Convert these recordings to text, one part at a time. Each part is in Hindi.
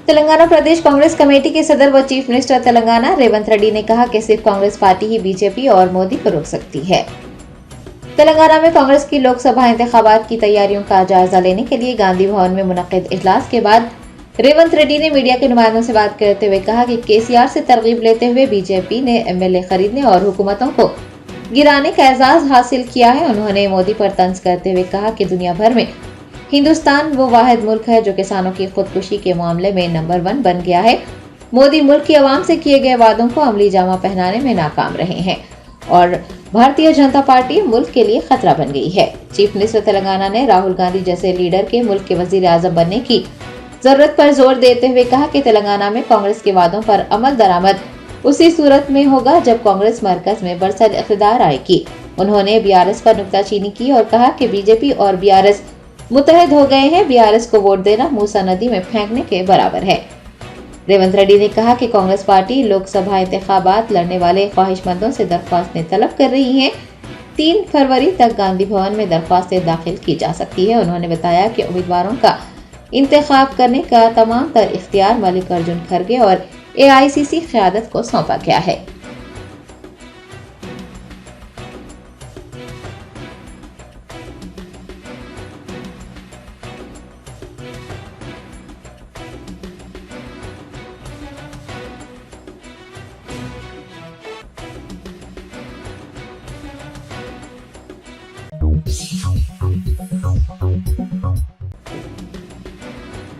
तेलंगाना प्रदेश कांग्रेस कमेटी के सदर व चीफ मिनिस्टर तेलंगाना रेवंत रेड्डी ने कहा कि सिर्फ कांग्रेस पार्टी ही बीजेपी और मोदी को रोक सकती है। तेलंगाना में कांग्रेस की लोकसभा इंतखाबात की तैयारियों का जायजा लेने के लिए गांधी भवन में मुनक्किद इजलास के बाद रेवंत रेड्डी ने मीडिया के नुमाइंदों से बात करते हुए कहा कि केसीआर से तरगीब लेते हुए बीजेपी ने एमएलए खरीदने और हुकूमतों को गिराने का एजाज हासिल किया है। उन्होंने मोदी पर तंज करते हुए कहा कि दुनिया भर में हिंदुस्तान वो वाहिद मुल्क है जो किसानों की खुदकुशी के मामले में नंबर 1 बन गया है। मोदी मुल्क की आवाम से किए गए वादों को अमली जामा पहनाने में नाकाम रहे हैं और भारतीय जनता पार्टी मुल्क के लिए खतरा बन गई है। चीफ मिनिस्टर तेलंगाना ने राहुल गांधी जैसे लीडर के मुल्क के वजीर आजम बनने की जरूरत पर जोर देते हुए कहा कि तेलंगाना में कांग्रेस के वादों पर अमल दरामद उसी सूरत में होगा जब कांग्रेस मरकज में बरसर इख्तिदार आएगी। उन्होंने बीआरएस पर नुक्ताचीनी की और कहा कि बीजेपी और बीआरएस मुत्तहिद हो गए हैं। बीआरएस को वोट देना मूसा नदी में फेंकने के बराबर है। रेवंत रेड्डी ने कहा कि कांग्रेस पार्टी लोकसभा इंतखाबात लड़ने वाले ख्वाहिशमंदों से दरख्वास्तें तलब कर रही है। 3 फरवरी तक गांधी भवन में दरख्वास्तें दाखिल की जा सकती है। उन्होंने बताया कि उम्मीदवारों का इंतखाब करने का तमाम तर इख्तियार मल्लिकार्जुन खड़गे और एआईसीसी क़यादत को सौंपा गया है।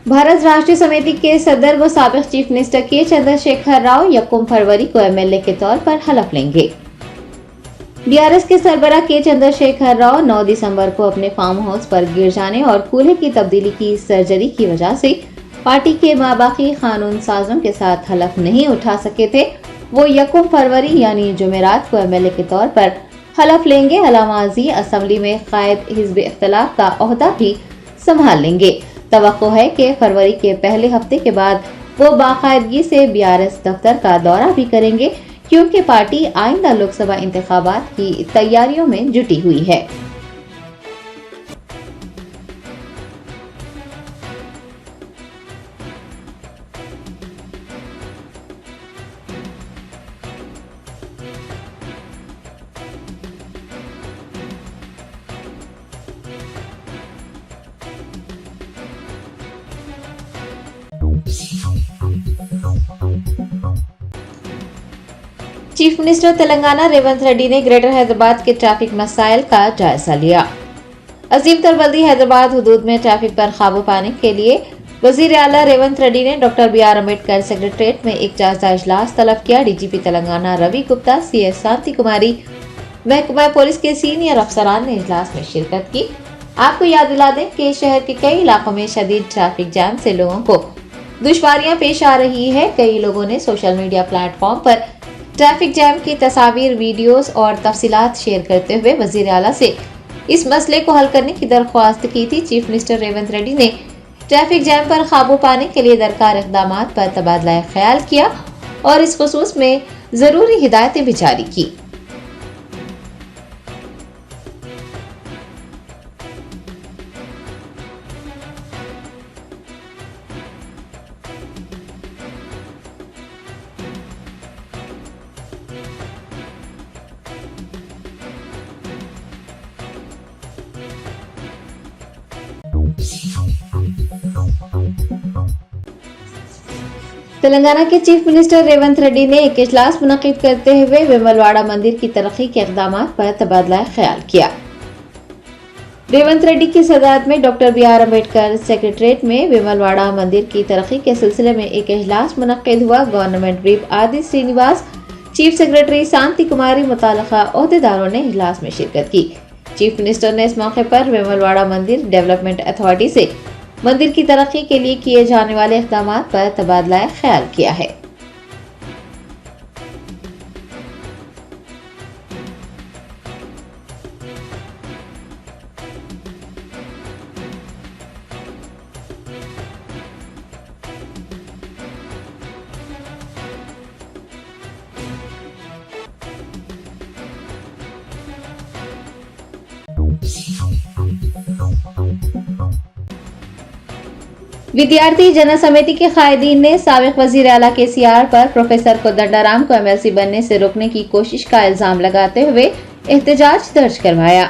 भारत राष्ट्रीय समिति के सदर व साबिक चीफ मिनिस्टर के चंद्रशेखर राव 1 फरवरी को एमएलए के तौर पर हलफ लेंगे। बीआरएस के सरबराह के चंद्रशेखर राव 9 दिसंबर को अपने फार्म हाउस पर गिर जाने और कूल्हे की तब्दीली की सर्जरी की वजह से पार्टी के माबाकी कानून साजों के साथ हलफ नहीं उठा सके थे। वो 1 फरवरी यानी जुमेरात को एमएलए के तौर पर हलफ लेंगे। अलामाजी असम्बली में कायद हिज़्ब इख्तिलाफ का ओहदा भी संभाल लेंगे। तवक्को है कि फरवरी के पहले हफ्ते के बाद वो बाकायदगी से बीआरएस दफ्तर का दौरा भी करेंगे क्योंकि पार्टी आइंदा लोकसभा इंतखाबात की तैयारियों में जुटी हुई है। चीफ मिनिस्टर तेलंगाना रेवंत रेड्डी ने ग्रेटर हैदराबाद के ट्रैफिक मसाइल का जायजा लिया। अजीम तरबल्दी हैदराबाद हुदूद में ट्रैफिक पर काबू पाने के लिए वजीर आला रेवंत रेड्डी ने doctor B R Ambedkar secretariat में एक जायजा इजलास तलब किया। डीजीपी तेलंगाना रवि गुप्ता, सीएस शांति कुमारी, महकमा पुलिस के सीनियर अफसरान ने इजलास में शिरकत की। आपको याद दिला दें कि शहर के कई इलाकों में शदीद ट्रैफिक जैम से लोगों को दुश्वारियां पेश आ रही है। कई लोगों ने सोशल मीडिया प्लेटफॉर्म पर ट्रैफिक जैम की तस्वीर, वीडियोस और तफसीलात शेयर करते हुए वजीर आला से इस मसले को हल करने की दरख्वास्त की थी। चीफ मिनिस्टर रेवंत रेड्डी ने ट्रैफिक जैम पर काबू पाने के लिए दरकार इक़दाम पर तबादला ख्याल किया और इस खुसूस में जरूरी हिदायतें भी जारी की। तेलंगाना के चीफ मिनिस्टर रेवंत रेड्डी ने एक इजलास मुनक्किद करते हुए विमलवाड़ा मंदिर की तरक्की के इक़दाम पर तबादला ख्याल किया। रेवंत रेड्डी की सदारत में doctor B R Ambedkar secretariat में विमलवाड़ा मंदिर की तरक्की के सिलसिले में एक इजलास मुनक्किद हुआ। गवर्नमेंट व्हिप आदि श्रीनिवास, चीफ सेक्रेटरी शांति कुमारी, मुताल्लिका ओहदेदारों ने इजलास में शिरकत की। चीफ मिनिस्टर ने इस मौके पर विमलवाड़ा मंदिर डेवलपमेंट अथॉरिटी से मंदिर की तरक्की के लिए किए जाने वाले इक़दाम पर तबादला ख्याल किया है। विद्यार्थी जन समिति के कायदीन ने साबिक वजीर आला KCR पर प्रोफेसर कोदंडाराम को MLC बनने से रोकने की कोशिश का इल्जाम लगाते हुए एहतजाज दर्ज करवाया।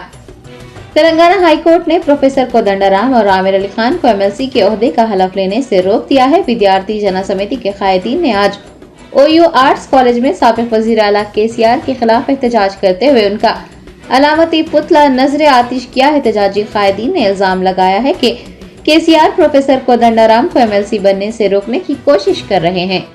तेलंगाना हाई कोर्ट ने प्रोफेसर कोदंडाराम और आमिर अली खान को MLC के ओहदे का हलफ लेने से रोक दिया है। विद्यार्थी जन समिति के कायदीन ने आज OU आर्ट्स कॉलेज में साबिक वजीर आला KCR के खिलाफ एहतजाज करते हुए उनका अलामती पुतला नजर आतिश किया। एहतजाजी कायदीन ने इल्जाम लगाया है कि KCR प्रोफेसर कोदंडाराम को MLC बनने से रोकने की कोशिश कर रहे हैं।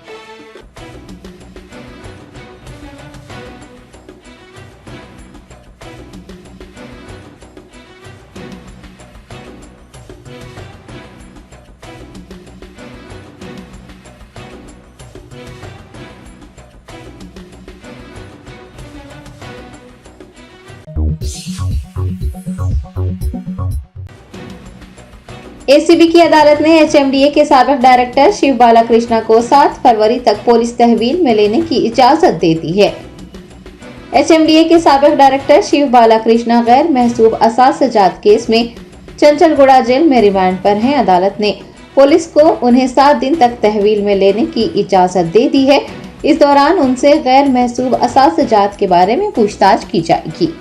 ACB की अदालत ने HMDA के साबिक डायरेक्टर शिव बालाकृष्णा को 7 फरवरी तक पुलिस तहवील में लेने की इजाजत दे दी है। HMDA के साबिक डायरेक्टर शिव बालाकृष्णा गैर महसूब असासजात केस में चंचलगुड़ा जेल में रिमांड पर हैं। अदालत ने पुलिस को उन्हें 7 दिन तक तहवील में लेने की इजाजत दे दी है। इस दौरान उनसे गैर महसूब असासजात के बारे में पूछताछ की जाएगी।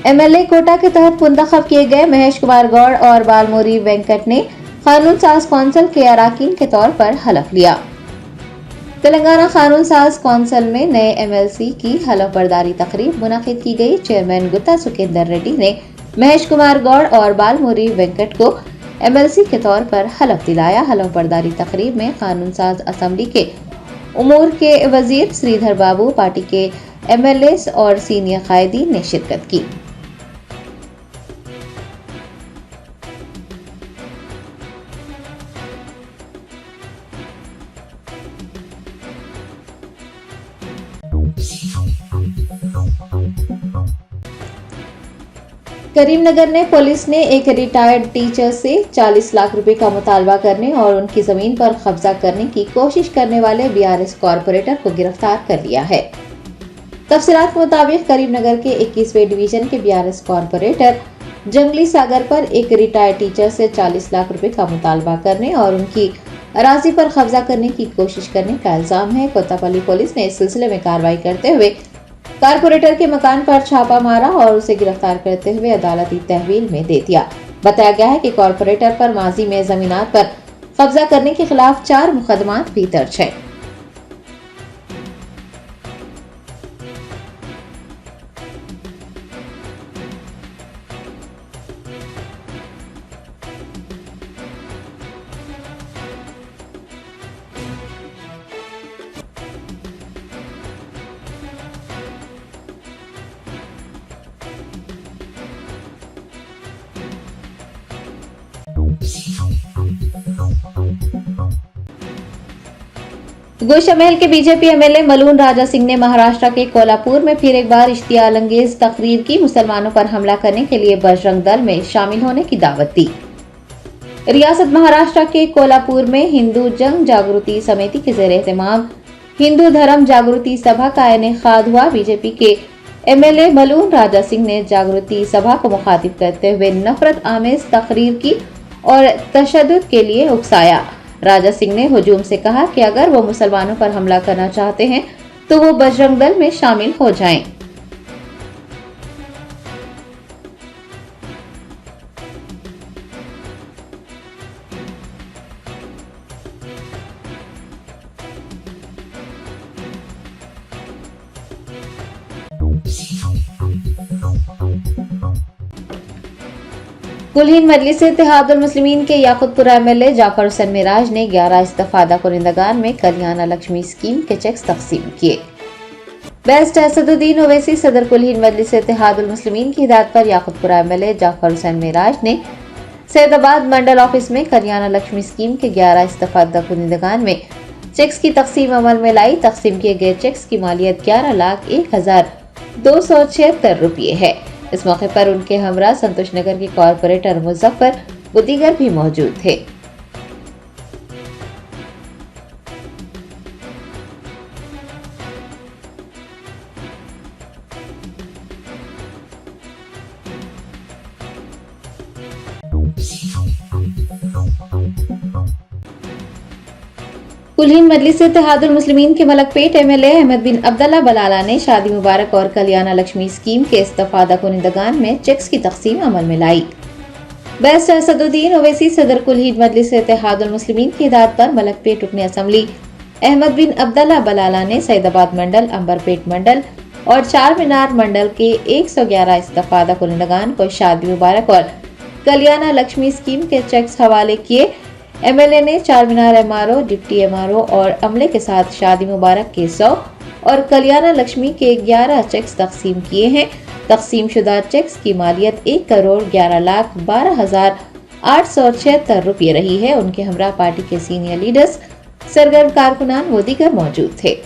MLA कोटा के तहत मुंतखब किए गए महेश कुमार गौड़ और बालमोरी वेंकट ने कानून साज कौंसिल के अराकीन के तौर पर हलफ लिया। तेलंगाना कानून साज कौंसिल में नए MLC की हलफ बर्दारी तकरीब मुनक़िद की गई। चेयरमैन गुत्ता सुकेंदर रेड्डी ने महेश कुमार गौड़ और बालमोरी वेंकट को MLC के तौर पर हलफ दिलाया। हलफ बर्दारी तकरीब में कानून साज असम्बली के उमूर के वजीर श्रीधर बाबू, पार्टी के MLAs और सीनियर कायदीन ने शिरकत की। करीमनगर ने पुलिस ने एक रिटायर्ड टीचर से 40 लाख रुपए का मुतालबा करने और उनकी जमीन पर कब्जा करने की कोशिश करने वाले BRS कॉरपोरेटर को गिरफ्तार कर लिया है। तफसीलात के मुताबिक करीमनगर के 21वें डिवीजन के BRS कॉरपोरेटर जंगली सागर पर एक रिटायर्ड टीचर से 40 लाख रुपए का मुतालबा करने और उनकी अराजी पर कब्जा करने की कोशिश करने का इल्जाम है। कोत्तापल्ली पुलिस ने इस सिलसिले में कार्रवाई करते हुए कारपोरेटर के मकान पर छापा मारा और उसे गिरफ्तार करते हुए अदालती तहवील में दे दिया। बताया गया है कि कॉरपोरेटर पर माजी में जमीनात पर कब्जा करने के खिलाफ 4 मुकदमात भी दर्ज है। गुलशन महल के बीजेपी MLA मलून राजा सिंह ने महाराष्ट्र के कोल्हापुर में फिर एक बार इश्तियाल अंगेज तकरीर की। मुसलमानों पर हमला करने के लिए बजरंग दल में शामिल होने की दावत दी। रियासत महाराष्ट्र के कोल्हापुर में हिंदू जंग जागृति समिति के ज़ेर एहतमाम हिंदू धर्म जागृति सभा का इनेकाद हुआ। बीजेपी के MLA मलून राजा सिंह ने जागृति सभा को मुखातिब करते हुए नफरत आमेज तकरीर की और तशद्दुद के लिए उकसाया। राजा सिंह ने हुजूम से कहा कि अगर वो मुसलमानों पर हमला करना चाहते हैं तो वो बजरंग दल में शामिल हो जाएं। कुलहीन मजलिस इत्तेहादुल मुस्लिमीन के याकुतपुरा MLA जाफर हुसैन मिराज ने 11 इस्तिफादा कुनिंदगान में कल्याण लक्ष्मी स्कीम के चेक्स तकसीम किए। बेस्ट असदुद्दीन ओवैसी सदर कुलहीन मजलिस इत्तेहादुल मुस्लिमीन की हिदायत पर याकुतपुरा MLA जाफर हुसैन मिराज ने सैदाबाद मंडल ऑफिस में कल्याण लक्ष्मी स्कीम के 11 इस्तफादा कुनिंदगान में चेक्स की तकसीम अमल में लाई। तकसीम किए गए चेक्स की मालियत 11,01,276 रुपये है। इस मौके पर उनके हमरा संतोष नगर के कॉरपोरेटर मुजफ्फर व दीगर भी मौजूद थे। कुलहीन मजलिस इत्तेहादुल मुस्लिमीन के मलकपेट एमएलए अहमद बिन अब्दुल्ला बलाला ने शादी मुबारक और कल्याण लक्ष्मी स्कीम के इस्तफादा कुनिंदगान में चेक्स की तकसीम अमल में लाई। बैरिस्टर असदुद्दीन ओवैसी सदर कुलहीन मजलिस इत्तेहादुल मुस्लिमीन की हिदायत पर मलकपेट रुकन असम्बली अहमद बिन अब्दुल्ला बलाला ने सैदाबाद मंडल, अंबरपेट मंडल और चार मीनार मंडल के 111 इस्तफादा कुनिंदगान को शादी मुबारक और कल्याण लक्ष्मी स्कीम के चेक्स हवाले किए। एमएलए ने चार मीनार एमआरओ, डिप्टी एमआरओ और अमले के साथ शादी मुबारक के 100 और कल्याण लक्ष्मी के 11 चेक्स तकसीम किए हैं। तकसीम शुदा चेक्स की मालियत 1,11,12,876 रुपये रही है। उनके हमरा पार्टी के सीनियर लीडर्स, सरगर्म कारकुनान व दीगर मौजूद थे।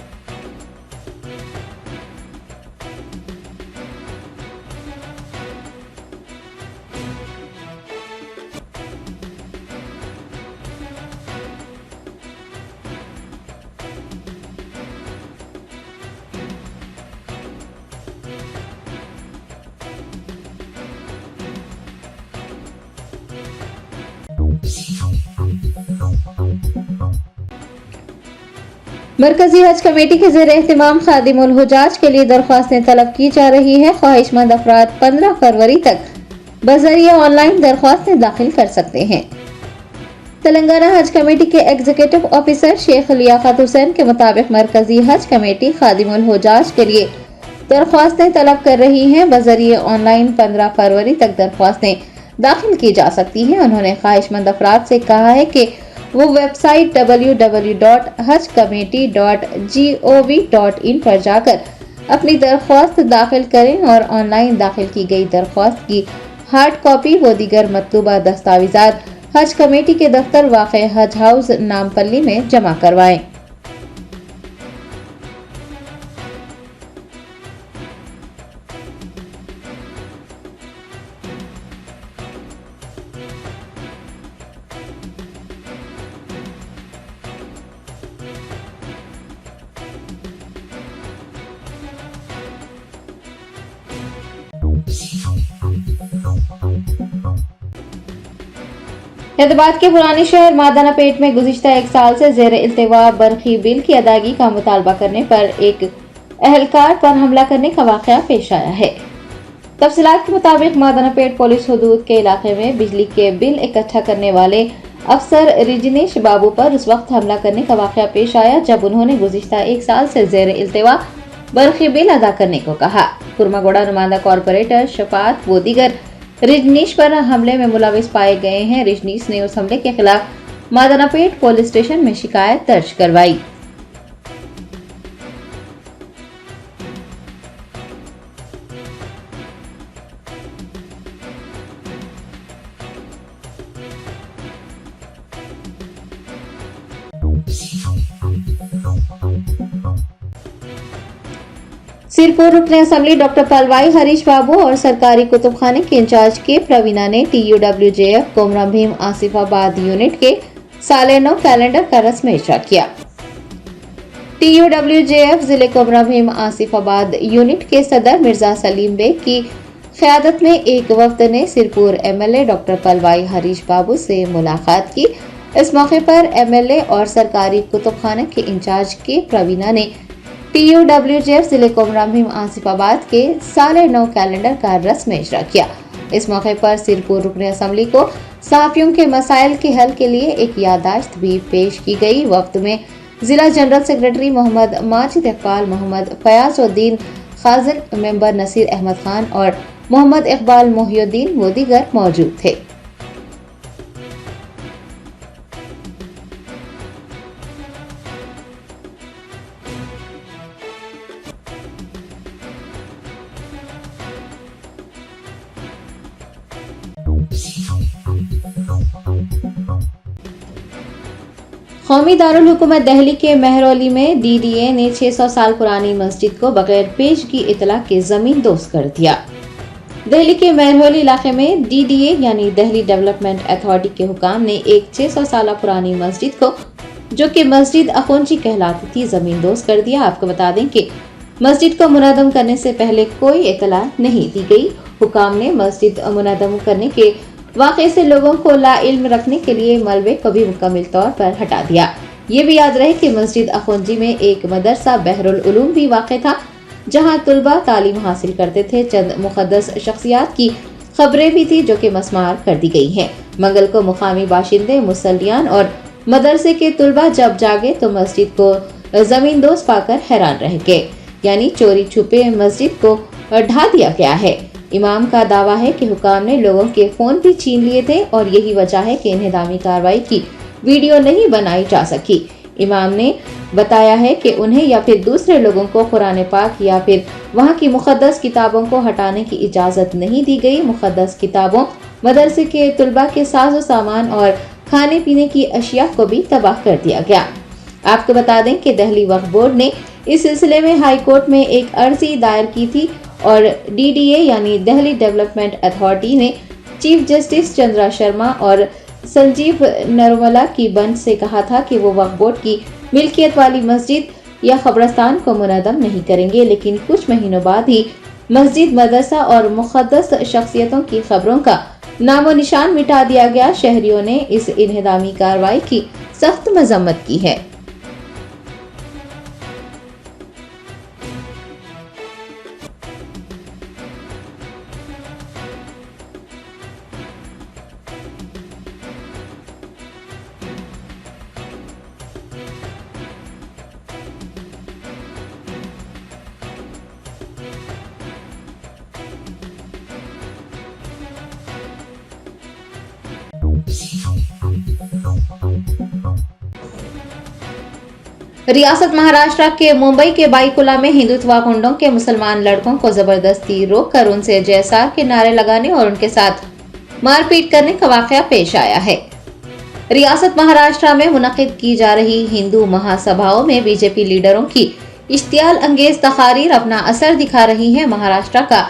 मरकजी हज कमेटी के ज़ेर एहतमाम खादिमुल हुजाज के लिए दरख्वास्तें तलब की जा रही है। ख्वाहिशमंद अफराद 15 फरवरी तक बजरिया ऑनलाइन दरख्वास्तें दाखिल कर सकते हैं। तेलंगाना हज कमेटी के एग्जीक्यूटिव ऑफिसर शेख लियाकत हुसैन के मुताबिक मरकजी हज कमेटी खादिमुल हुजाज के लिए दरख्वास्तें तलब कर रही है। बजरिया ऑनलाइन 15 फरवरी तक दरख्वास्तें दाखिल की जा सकती हैं। उन्होंने ख्वाहिशमंद अफराद से कहा है कि वो वेबसाइट www.hajcommittee.gov.in पर जाकर अपनी दरख्वास्त दाखिल करें और ऑनलाइन दाखिल की गई दरख्वास्त की हार्ड कॉपी व दीगर मतलूबा दस्तावेजात हज कमेटी के दफ्तर वाक़े हज हाउस नामपल्ली में जमा करवाएं। हैदराबाद के पुराने शहर मादाना पेट में गुज़िश्ता एक साल से ज़ेर इल्तिवा बरखी बिल की अदायगी का मुतालबा करने पर एक अहलकार पर हमला करने का वाक़या पेश आया है। तफसीलात के मुताबिक मादाना पेट पुलिस हुदूद के इलाके में बिजली के बिल इकट्ठा करने वाले अफसर रिजनेश बाबू पर उस वक्त हमला करने का वाक़या पेश आया जब उन्होंने गुज़िश्ता एक साल से ज़ेर इल्तिवा बरखी बिल अदा करने को कहा। कुरमागोड़ा नुमाइंदा कॉरपोरेटर शफात वो दीगर रिजनीश पर हमले में मुलविस पाए गए हैं। रिजनीश ने उस हमले के खिलाफ मादानापेट पुलिस स्टेशन में शिकायत दर्ज करवाई। सिरपुर रुकने असम्बली डॉक्टर पलवाई हरीश बाबू और सरकारी कुतुबखाने के इंचार्ज के प्रवीणा ने TUWJF कोमराम भीम आसिफाबाद यूनिट के साले 9 कैलेंडर का रस्मी इजरा किया। TUWJF जिले कोमराम भीम आसिफाबाद यूनिट के सदर मिर्जा सलीम बेग की क़यादत में एक वफ्द ने सिरपुर MLA डॉक्टर पलवाई हरीश बाबू से मुलाकात की। इस मौके पर MLA और सरकारी कुतुबखाने के इंचार्ज के प्रवीणा ने TUWJF जिले कोमराम भीम आसिफाबाद के साले 9 कैलेंडर का रस्मी इजरा किया। इस मौके पर सिरपुर रुकने असम्बली को सहाफ़ियों के मसाइल के हल के लिए एक याददाश्त भी पेश की गई। वक्त में जिला जनरल सेक्रेटरी मोहम्मद माजिद इकबाल, मोहम्मद फयाजुद्दीन खाजिन, मेंबर नसीर अहमद खान और मोहम्मद इकबाल मोहिउद्दीन व दीगर मौजूद थे। कौमी दारुल हुकूमत दिल्ली के महरौली में डीडीए ने 600 साल पुरानी मस्जिद को बगैर पेशगी इतला के जमीन दोस्त कर दिया। दिल्ली के महरौली इलाके में डीडीए यानी दिल्ली डेवलपमेंट अथॉरिटी के हुकाम ने एक 600 साल पुरानी मस्जिद को, जो कि मस्जिद अखौंची कहलाती थी, जमीन दोस्त कर दिया। आपको बता दें कि मस्जिद को मुनद्दम करने से पहले कोई इतला नहीं दी गई। हुकाम ने मस्जिद मुनद्दम करने के वाक़े से लोगों को लाइल्म रखने के लिए मलबे को भी मुकम्मल तौर पर हटा दिया। ये भी याद रहे कि मस्जिद अखौंची में एक मदरसा बहरुल उलूम भी वाक़ था, जहां तुलबा तालीम हासिल करते थे। चंद मुक़द्दस शख्सियात की खबरें भी थी जो कि मस्मार कर दी गई हैं। मंगल को मुकामी बाशिंदे, मुसल्लियान और मदरसे के तुलबा जब जागे तो मस्जिद को जमीन दोस्त पाकर हैरान रह गए, यानी चोरी छुपे मस्जिद को ढा दिया गया है। इमाम का दावा है कि हुकाम ने लोगों के फोन भी छीन लिए थे और यही वजह है कि इन्हदामी कार्रवाई की वीडियो नहीं बनाई जा सकी। इमाम ने बताया है कि उन्हें या फिर दूसरे लोगों को कुरान पाक या फिर वहां की मुक़द्दस किताबों को हटाने की इजाज़त नहीं दी गई। मुक़द्दस किताबों, मदरसे के तुलबा के साजो सामान और खाने पीने की अशिया को भी तबाह कर दिया गया। आपको बता दें कि दिल्ली वक्फ बोर्ड ने इस सिलसिले में हाई कोर्ट में एक अर्जी दायर की थी और डीडीए यानी दिल्ली डेवलपमेंट अथॉरिटी ने चीफ जस्टिस चंद्रा शर्मा और संजीव नरमला की बेंच से कहा था कि वो वक्फ बोर्ड की मिल्कियत वाली मस्जिद या कब्रिस्तान को मुनद्दम नहीं करेंगे, लेकिन कुछ महीनों बाद ही मस्जिद, मदरसा और मुक़द्दस शख्सियतों की खबरों का नामो निशान मिटा दिया गया। शहरियों ने इस इन्हदामी कार्रवाई की सख्त मजम्मत की है। रियासत महाराष्ट्र के मुंबई के बाईकुला में हिंदुत्व गुंडों के मुसलमान लड़कों को जबरदस्ती रोककर उनसे जयसार के नारे लगाने और उनके साथ मारपीट करने का वाकया पेश आया है। रियासत महाराष्ट्र में मुनक़िद की जा रही हिंदू महासभाओं में बीजेपी लीडरों की इश्तियाल अंगेज तकारीर अपना असर दिखा रही है। महाराष्ट्र का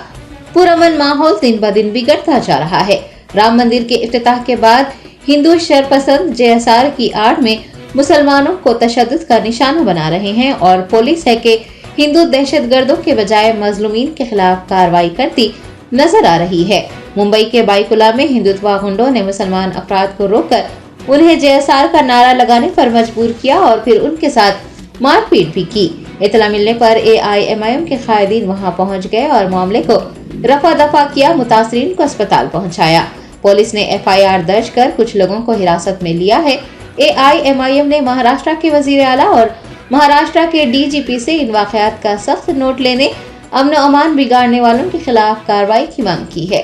पुरअमन माहौल दिन ब दिन बिगड़ता जा रहा है। राम मंदिर के इफ्तिताह के बाद हिंदू शरपसंद जयसार की आड़ में मुसलमानों को तशद्दुद का निशाना बना रहे हैं और पुलिस है कि हिंदू दहशतगर्दों के बजाय मजलूमीन के खिलाफ कार्रवाई करती नजर आ रही है। मुंबई के बाईकुला में हिंदुत्व गुंडों ने मुसलमान अफराद को रोककर उन्हें जयसार का नारा लगाने पर मजबूर किया और फिर उनके साथ मारपीट भी की। इतला मिलने पर AIMIM के कायदीन वहां पहुंच गए और मामले को रफा दफा किया, मुतासरीन को अस्पताल पहुंचाया। पुलिस ने FIR दर्ज कर कुछ लोगों को हिरासत में लिया है। AIMIM ने महाराष्ट्र के वजीर आला और महाराष्ट्र के DGP से इन वाकयात का सख्त नोट लेने, अमन अमान बिगाड़ने वालों के खिलाफ कार्रवाई की मांग की है।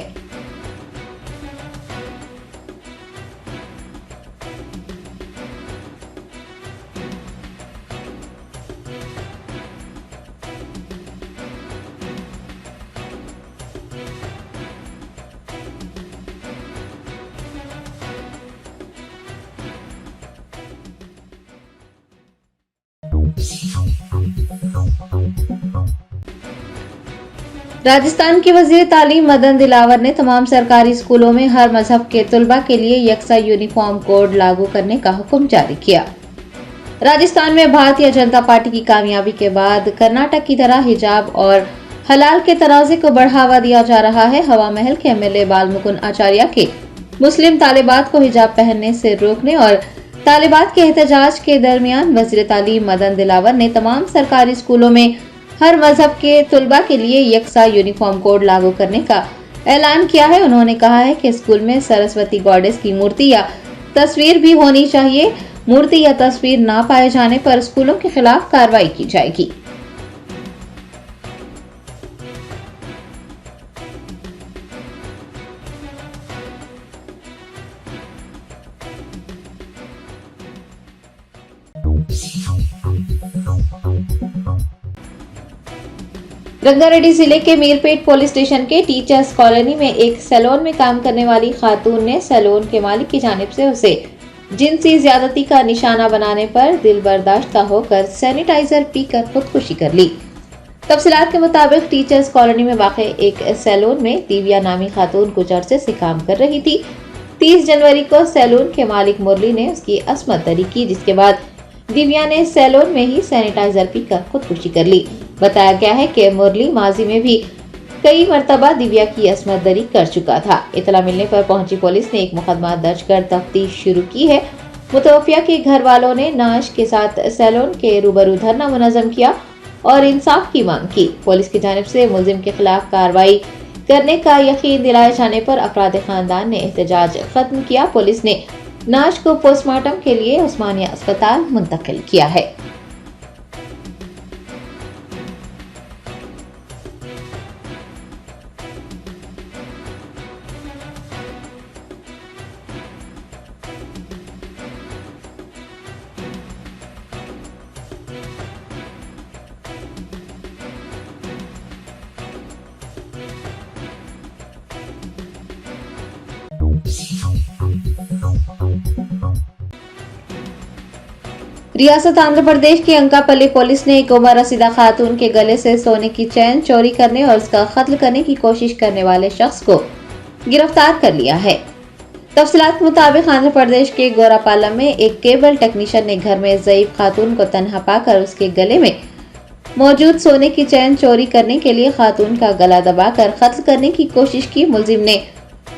राजस्थान के वजीर तालीम मदन दिलावर ने तमाम सरकारी स्कूलों में हर मजहब के तुलबा के लिए यकसा यूनिफॉर्म कोड लागू करने का हुक्म जारी किया। राजस्थान में भारतीय जनता पार्टी की कामयाबी के बाद कर्नाटक की तरह हिजाब और हलाल के तराजे को बढ़ावा दिया जा रहा है। हवा महल के MLA बालमुकुंद आचार्य के मुस्लिम तालिबात को हिजाब पहनने से रोकने और तालिबात के एहतजाज के दरमियान वजीर तालीम मदन दिलावर ने तमाम सरकारी स्कूलों में हर मजहब के तुलबा के लिए यकसा यूनिफॉर्म कोड लागू करने का ऐलान किया है। उन्होंने कहा है कि स्कूल में सरस्वती गॉडेस की मूर्ति या तस्वीर भी होनी चाहिए। मूर्ति या तस्वीर ना पाए जाने पर स्कूलों के खिलाफ कार्रवाई की जाएगी। रंगारेड्डी जिले के मीरपेट पुलिस स्टेशन के टीचर्स कॉलोनी में एक सैलून में काम करने वाली खातून ने सैलून के मालिक की जानिब से उसे जिनसी ज्यादती का निशाना बनाने पर दिल बर्दाश्त होकर सैनिटाइजर पीकर खुदकुशी कर ली। तफसीलात के मुताबिक टीचर्स कॉलोनी में वाक़ एक सैलून में दिव्या नामी खातून कुछ अरसे से काम कर रही थी। 30 जनवरी को सैलून के मालिक मुरली ने उसकी असमत दरी की, जिसके बाद दिव्या ने सैलून में ही सैनिटाइजर पीकर खुदकुशी कर ली। बताया गया है कि मुरली माजी में भी कई मरतबा दिव्या की असमत दरी कर चुका था। इतला मिलने पर पहुंची पुलिस ने एक मुकदमा दर्ज कर तफ्तीश शुरू की है। मुतवफ़िया के घर वालों ने नाश के साथ सैलून के रूबरू धरना मुनज़्ज़म किया और इंसाफ की मांग की। पुलिस की जानिब से मुलजिम के खिलाफ कार्रवाई करने का यकीन दिलाए जाने पर अफराद खानदान ने एहतजाज खत्म किया। पुलिस ने नाश को पोस्टमार्टम के लिए उस्मानिया अस्पताल मुंतकिल किया है। रियासत आंध्र प्रदेश की अंकापल्ली पुलिस ने एक उम्र रसीदा खातून के गले से सोने की चैन चोरी करने और उसका कत्ल करने की कोशिश करने वाले शख्स को गिरफ्तार कर लिया है। तफसीलात मुताबिक आंध्र प्रदेश के गोरापालम में एक केबल टेक्नीशियन ने घर में ज़ईफ खातून को तन्हा पाकर उसके गले में मौजूद सोने की चैन चोरी करने के लिए खातून का गला दबाकर कत्ल करने की कोशिश की। मुलजिम ने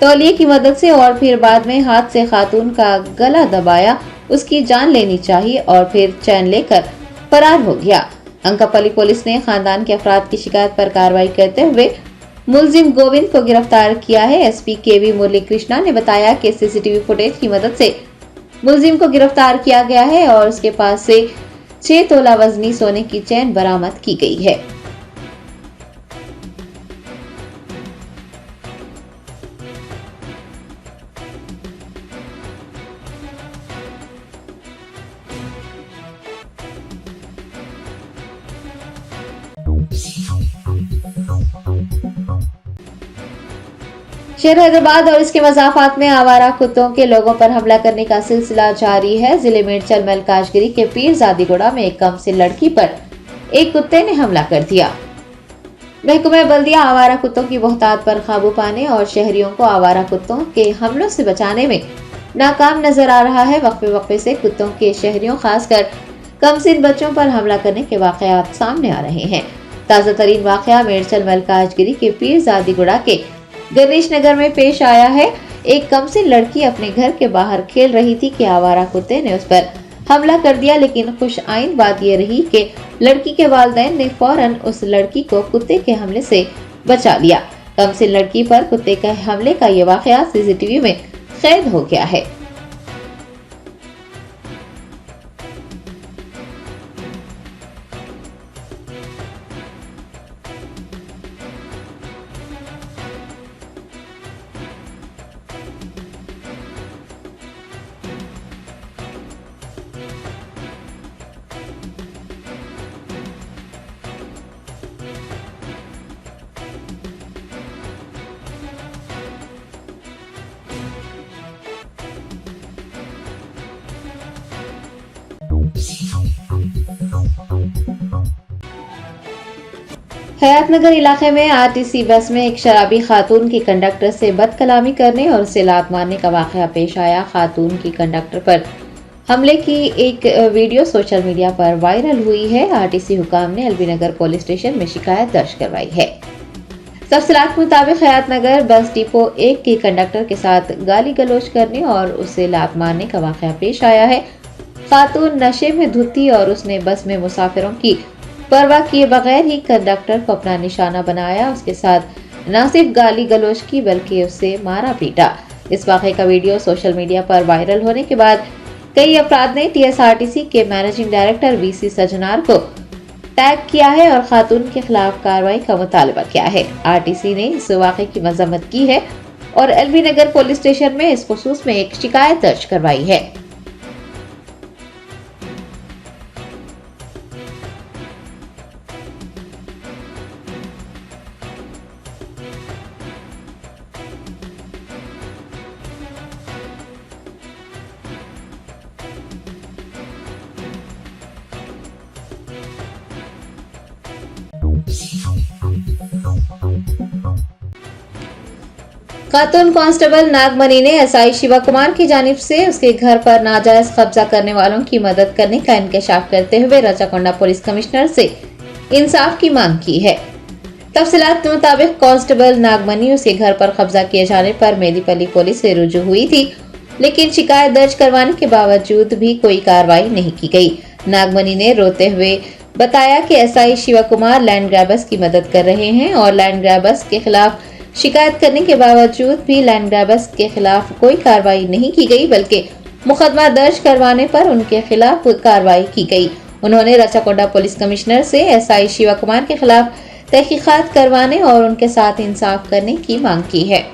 तौलिए की मदद से और फिर बाद में हाथ से खातून का गला दबाया, उसकी जान लेनी चाहिए और फिर चैन लेकर फरार हो गया। अंकापल्ली पुलिस ने खानदान के अफराद की शिकायत पर कार्रवाई करते हुए मुलजिम गोविंद को गिरफ्तार किया है। एसपी केवी मुरली कृष्णा ने बताया कि सीसीटीवी फुटेज की मदद से मुलजिम को गिरफ्तार किया गया है और उसके पास से 6 तोला वजनी सोने की चैन बरामद की गई है। शहर हैदराबाद और इसके मज़ाफ़ात में आवारा कुत्तों के लोगों पर हमला करने का सिलसिला जारी है। जिले मेडचल मलकाजगिरी के पीरजादीगुड़ा में एक कमसिन लड़की पर एक कुत्ते ने हमला कर दिया। महकमा बल्दिया आवारा कुत्तों की बहुतात पर काबू पाने और शहरियों को आवारा कुत्तों के हमलों से बचाने में नाकाम नजर आ रहा है। वक्फे वक्फे से कुत्तों के शहरियों, खासकर कमसिन बच्चों पर हमला करने के वाकयात सामने आ रहे हैं। ताज़ा तरीन वाकया मेडचल मलकाजगिरी के पीरजादीगुड़ा के गणेश नगर में पेश आया है। एक कमसिन लड़की अपने घर के बाहर खेल रही थी कि आवारा कुत्ते ने उस पर हमला कर दिया, लेकिन खुश आइंद बात यह रही कि लड़की के वालिदैन ने फौरन उस लड़की को कुत्ते के हमले से बचा लिया। कमसिन लड़की पर कुत्ते के हमले का यह वाकया सीसीटीवी में कैद हो गया है। हयातनगर इलाके में आरटीसी बस में एक शराबी खातून की कंडक्टर से बदकलामी करने और उसे लात मारने का वाकया पेश आया। खातून की कंडक्टर पर हमले की एक वीडियो सोशल मीडिया पर वायरल हुई है। आरटीसी हुकाम ने एलबी नगर पुलिस स्टेशन में शिकायत दर्ज करवाई है। तफसीलात के मुताबिक हयातनगर बस डिपो 1 की कंडक्टर के साथ गाली गलौज करने और उसे लात मारने का वाकया पेश आया है। खातून नशे में धुत थी और उसने बस में मुसाफिरों की परवाह किए बगैर ही कंडक्टर को अपना निशाना बनाया। उसके साथ न सिर्फ गाली गलौज की बल्कि उससे मारा पीटा। इस वाक़े का वीडियो सोशल मीडिया पर वायरल होने के बाद कई अफराद ने टीएसआरटीसी के मैनेजिंग डायरेक्टर वीसी सजनार को टैग किया है और खातून के खिलाफ कार्रवाई का मुतालबा किया है। आरटीसी ने इस वाक़े की मजम्मत की है और एलबी नगर पुलिस स्टेशन में इस खुसूस में एक शिकायत दर्ज करवाई है। खातून कांस्टेबल नागमणि ने एसआई शिवा कुमार की जानिब से उसके घर पर नाजायज कब्जा करने वालों की मदद करने का इंकशाफ करते हुए रचाकोंडा पुलिस कमिश्नर से इंसाफ की मांग की है। तफसीलात के मुताबिक कांस्टेबल नागमणि उसके घर पर कब्जा किए जाने पर मेदीपल्ली पुलिस से रुजू हुई थी, लेकिन शिकायत दर्ज करवाने के बावजूद भी कोई कार्रवाई नहीं की गई। नागमणि ने रोते हुए बताया कि SI Shiva Kumar land grabbers की मदद कर रहे हैं और लैंड ग्रैबर्स के खिलाफ शिकायत करने के बावजूद भी लैंड ग्रैबर्स के खिलाफ कोई कार्रवाई नहीं की गई, बल्कि मुकदमा दर्ज करवाने पर उनके खिलाफ कार्रवाई की गई। उन्होंने रचाकोंडा पुलिस कमिश्नर से एसआई शिवा कुमार के खिलाफ तहकीकात करवाने और उनके साथ इंसाफ करने की मांग की है।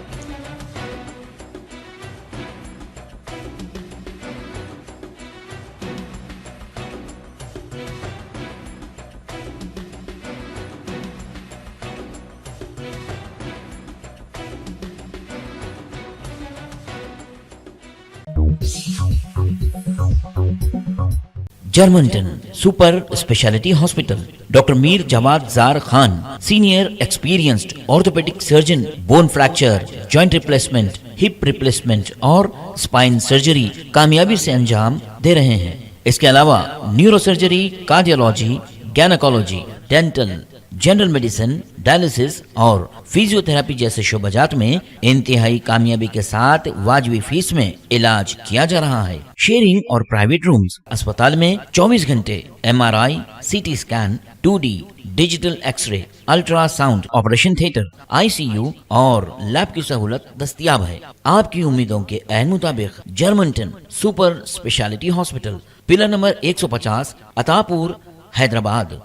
Germanten super speciality hospital, doctor Mir Jawad Zar Khan, senior experienced orthopaedic surgeon, bone fracture, joint replacement, hip replacement और स्पाइन सर्जरी कामयाबी से अंजाम दे रहे हैं। इसके अलावा neuro surgery, cardiology, gynaecology, dental, general medicine, dialysis और फिजियोथेरेपी जैसे शोबाजात में इंतहाई कामयाबी के साथ वाजिबी फीस में इलाज किया जा रहा है। शेयरिंग और प्राइवेट रूम्स, अस्पताल में 24 घंटे MRI, CT scan, 2D digital x-ray, ultrasound, operation theatre, ICU और लैब की सहूलत दस्तयाब है। आपकी उम्मीदों के ऐन मुताबिक Germanten super speciality hospital, pillar number 150, Attapur, Hyderabad.